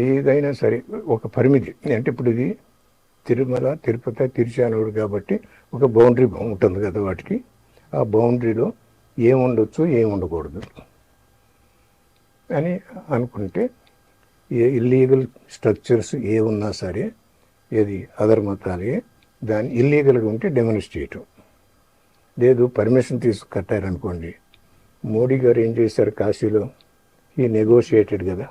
ఏదైనా సరే ఒక పరిమితి అంటే ఇప్పుడు ఇది తిరుమల తిరుపతి తిరుచానూరు కాబట్టి ఒక బౌండరీ ఉంటుంది కదా వాటికి. ఆ బౌండరీలో ఏముండొచ్చు ఏముండకూడదు అని అనుకుంటే ఏ ఇల్లీగల్ స్ట్రక్చర్స్ ఏ ఉన్నా సరే ఏది అదర్ మతాలే దాన్ని ఇల్లీగల్గా ఉంటే డెమోలిష్ చేయటం. లేదు పర్మిషన్ తీసుకు కట్టారనుకోండి. మోడీ గారు ఏం చేశారు కాశీలో, ఈ నెగోషియేటెడ్ కదా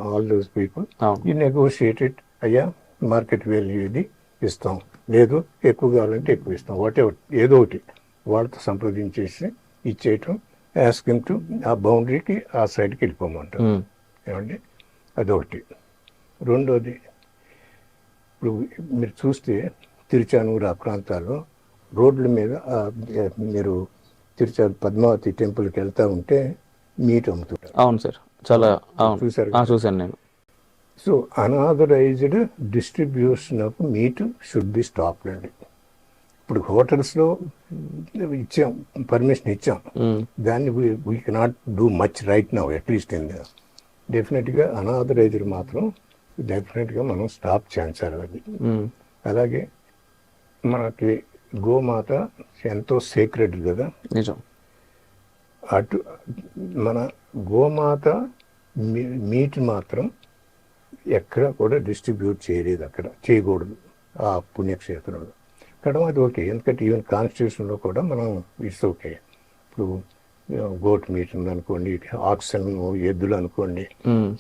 ఆల్ దోస్ పీపుల్, ఈ నెగోషియేటెడ్ అయ్యా మార్కెట్ వాల్యూ ఇది ఇస్తాం, లేదు ఎక్కువ కావాలంటే ఎక్కువ ఇస్తాం, వాటెవర్ ఏదో ఒకటి వాళ్ళతో సంప్రదించేసి ఇచ్చేయటం, యాస్కింగ్ టు ఆ బౌండరీకి ఆ సైడ్కి వెళ్ళిపోమంటారు. ఏమండి, అదొకటి. రెండోది, ఇప్పుడు మీరు చూస్తే తిరుచానూరు ఆ ప్రాంతాల్లో రోడ్ల మీద మీరు పద్మావతి టెంపుల్కి వెళ్తా ఉంటే మీట్ అమ్ముతుంటారు. అవును సార్, చాలా చూసారు, చూసాను నేను. So unauthorised distribution of meat should be stopped అండి. ఇప్పుడు హోటల్స్లో ఇచ్చాం, పర్మిషన్ ఇచ్చాం, దాన్ని we cannot do much right now at least in డెఫినెట్గా అనాథరైజ్డ్ మాత్రం డెఫినెట్గా మనం స్టాప్ చేయించాలి అది. అలాగే మనకి గోమాత ఎంతో సీక్రెట్ కదా, నిజం. అటు మన గోమాత మీట్ మాత్రం ఎక్కడ కూడా డిస్ట్రిబ్యూట్ చేయలేదు, అక్కడ చేయకూడదు ఆ పుణ్యక్షేత్రంలో. కడమ అది ఓకే, ఎందుకంటే ఈవెన్ కాన్స్టిట్యూషన్లో కూడా మనం ఇట్స్ ఓకే. ఇప్పుడు గోట్ మీట్ ఉందనుకోండి, ఆక్సన్ ఎద్దులు అనుకోండి,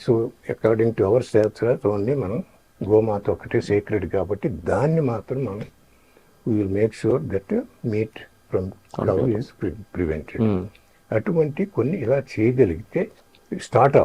సో అకార్డింగ్ టు అవర్ శాస్త్రాలు ఓన్లీ మనం గోమాత ఒకటే సీక్రెట్ కాబట్టి దాన్ని మాత్రం మనం we will make sure that meat from cow is prevented. అటువంటి కొన్ని ఇలా చేయగలిగితే స్టార్ట్ ఆఫ్